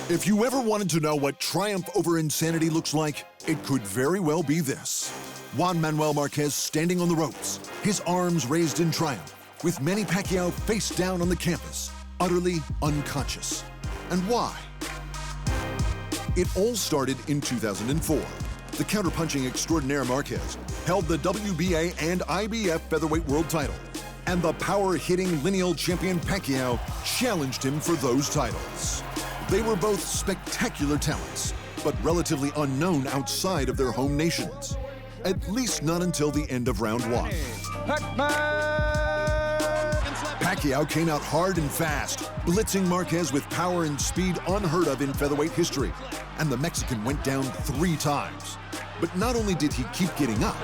If you ever wanted to know what triumph over insanity looks like, it could very well be this. Juan Manuel Marquez standing on the ropes, his arms raised in triumph, with Manny Pacquiao face down on the canvas, utterly unconscious. And why? It all started in 2004. The counterpunching extraordinaire Marquez held the WBA and IBF featherweight world title, and the power-hitting lineal champion Pacquiao challenged him for those titles. They were both spectacular talents, but relatively unknown outside of their home nations. At least not until the end of round one. Pacquiao came out hard and fast, blitzing Marquez with power and speed unheard of in featherweight history. And the Mexican went down 3 times. But not only did he keep getting up,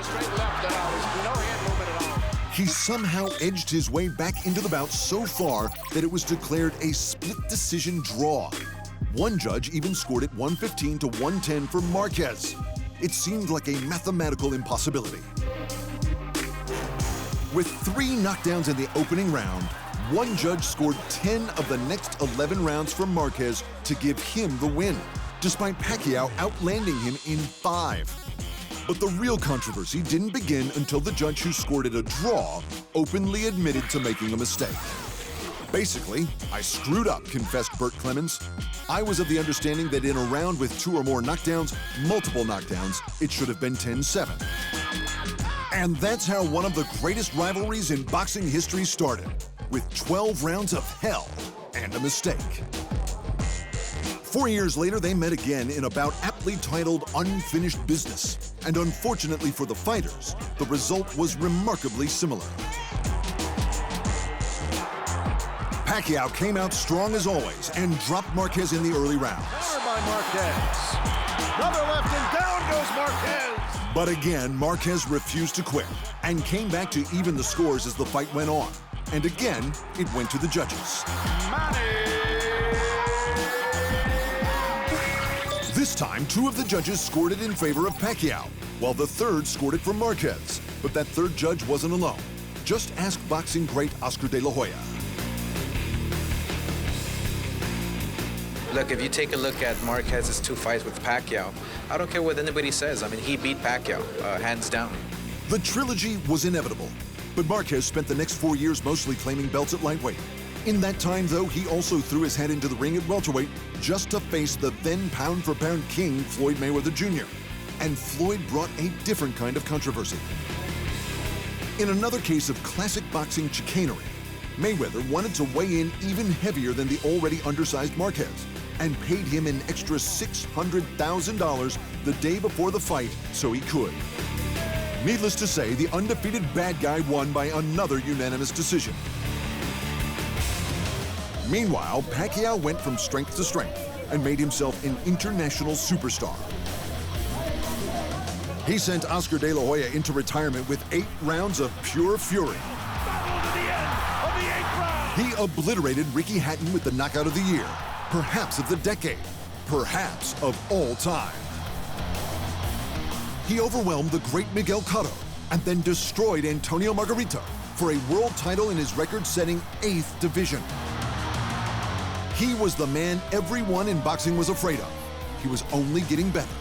he somehow edged his way back into the bout so far that it was declared a split decision draw. One judge even scored it 115 to 110 for Marquez. It seemed like a mathematical impossibility. With 3 knockdowns in the opening round, one judge scored 10 of the next 11 rounds for Marquez to give him the win, despite Pacquiao outlanding him in 5. But the real controversy didn't begin until the judge who scored it a draw openly admitted to making a mistake. Basically, I screwed up, confessed Bert Clemens. I was of the understanding that in a round with 2 or more knockdowns, multiple knockdowns, it should have been 10-7. And that's how one of the greatest rivalries in boxing history started, with 12 rounds of hell and a mistake. 4 years later, they met again in a bout aptly titled Unfinished Business. And unfortunately for the fighters, the result was remarkably similar. Pacquiao came out strong as always and dropped Marquez in the early rounds. Counter by Marquez. Another left and down goes Marquez. But again, Marquez refused to quit and came back to even the scores as the fight went on. And again, it went to the judges. This time, 2 of the judges scored it in favor of Pacquiao, while the 3rd scored it for Marquez. But that 3rd judge wasn't alone. Just ask boxing great Oscar de la Hoya. Look, if you take a look at Marquez's 2 fights with Pacquiao, I don't care what anybody says. I mean, he beat Pacquiao, hands down. The trilogy was inevitable, but Marquez spent the next 4 years mostly claiming belts at lightweight. In that time, though, he also threw his head into the ring at welterweight just to face the then pound-for-pound king, Floyd Mayweather Jr. And Floyd brought a different kind of controversy. In another case of classic boxing chicanery, Mayweather wanted to weigh in even heavier than the already undersized Marquez and paid him an extra $600,000 the day before the fight so he could. Needless to say, the undefeated bad guy won by another unanimous decision. Meanwhile, Pacquiao went from strength to strength and made himself an international superstar. He sent Oscar de la Hoya into retirement with 8 rounds of pure fury. He obliterated Ricky Hatton with the knockout of the year, perhaps of the decade, perhaps of all time. He overwhelmed the great Miguel Cotto and then destroyed Antonio Margarito for a world title in his record-setting 8th division. He was the man everyone in boxing was afraid of. He was only getting better.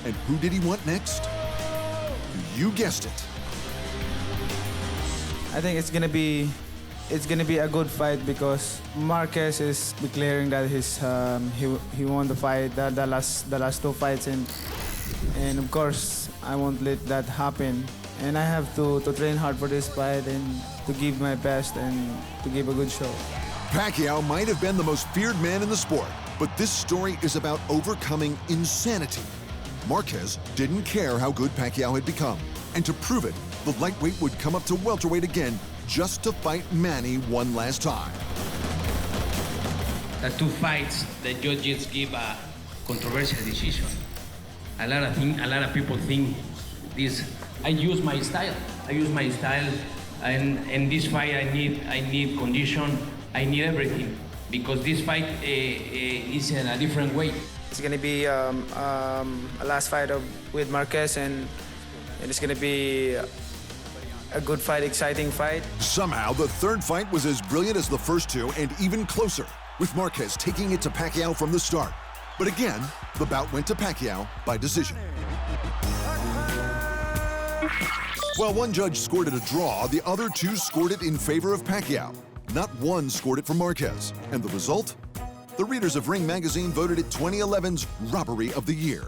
And who did he want next? You guessed it. I think it's gonna be a good fight because Marquez is declaring that he won the fight, the last 2 fights, and of course I won't let that happen. And I have to train hard for this fight and to give my best and to give a good show. Pacquiao might have been the most feared man in the sport, but this story is about overcoming insanity. Marquez didn't care how good Pacquiao had become, and to prove it, the lightweight would come up to welterweight again just to fight Manny one last time. The 2 fights, the judges give a controversial decision. A lot of people think this. I use my style, and in this fight I need condition. I need everything because this fight is in a different way. It's gonna be a last fight with Marquez, and it's gonna be a good fight, exciting fight. Somehow, the third fight was as brilliant as the first two and even closer, with Marquez taking it to Pacquiao from the start. But again, the bout went to Pacquiao by decision. While one judge scored it a draw, the other two scored it in favor of Pacquiao. Not one scored it for Marquez. And the result? The readers of Ring Magazine voted it 2011's Robbery of the Year.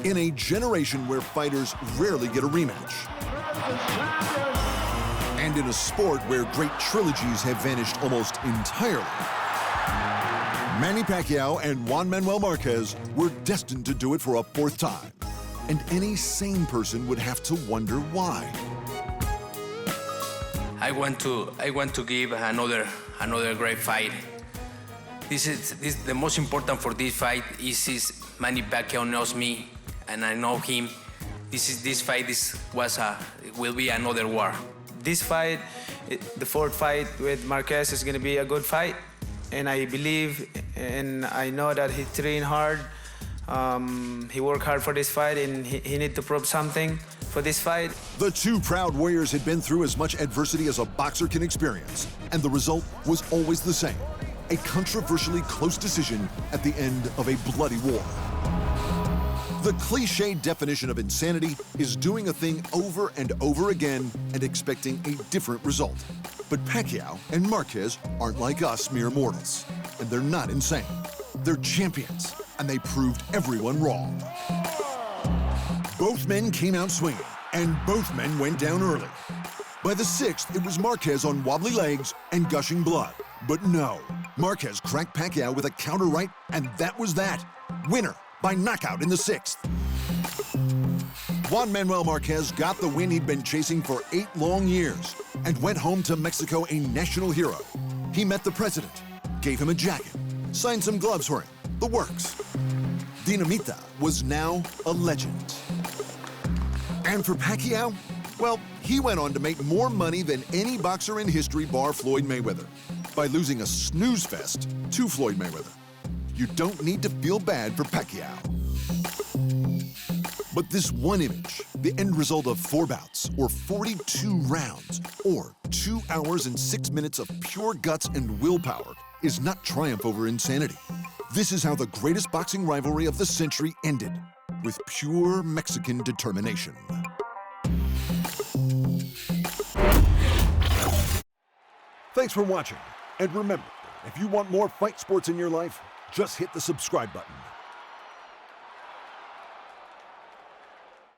In a generation where fighters rarely get a rematch, and in a sport where great trilogies have vanished almost entirely, Manny Pacquiao and Juan Manuel Marquez were destined to do it for a fourth time. And any sane person would have to wonder why. I want to give another great fight. This the most important for this fight is Manny Pacquiao knows me and I know him. This fight will be another war. This fight, the fourth fight with Marquez, is going to be a good fight. And I believe and I know that he trained hard. He worked hard for this fight and he need to prove something for this fight. The two proud warriors had been through as much adversity as a boxer can experience, and the result was always the same: a controversially close decision at the end of a bloody war. The cliche definition of insanity is doing a thing over and over again and expecting a different result. But Pacquiao and Marquez aren't like us mere mortals, and they're not insane. They're champions, and they proved everyone wrong. Both men came out swinging, and both men went down early. By the sixth, it was Marquez on wobbly legs and gushing blood. But no, Marquez cracked Pacquiao with a counter right, and that was that. Winner by knockout in the sixth. Juan Manuel Marquez got the win he'd been chasing for 8 long years and went home to Mexico a national hero. He met the president, gave him a jacket, signed some gloves for him, the works. Dinamita was now a legend. And for Pacquiao, well, he went on to make more money than any boxer in history bar Floyd Mayweather by losing a snooze fest to Floyd Mayweather. You don't need to feel bad for Pacquiao. But this one image, the end result of 4 bouts, or 42 rounds, or 2 hours and 6 minutes of pure guts and willpower, is not triumph over insanity. This is how the greatest boxing rivalry of the century ended, with pure Mexican determination. Thanks for watching. And remember, if you want more fight sports in your life, just hit the subscribe button.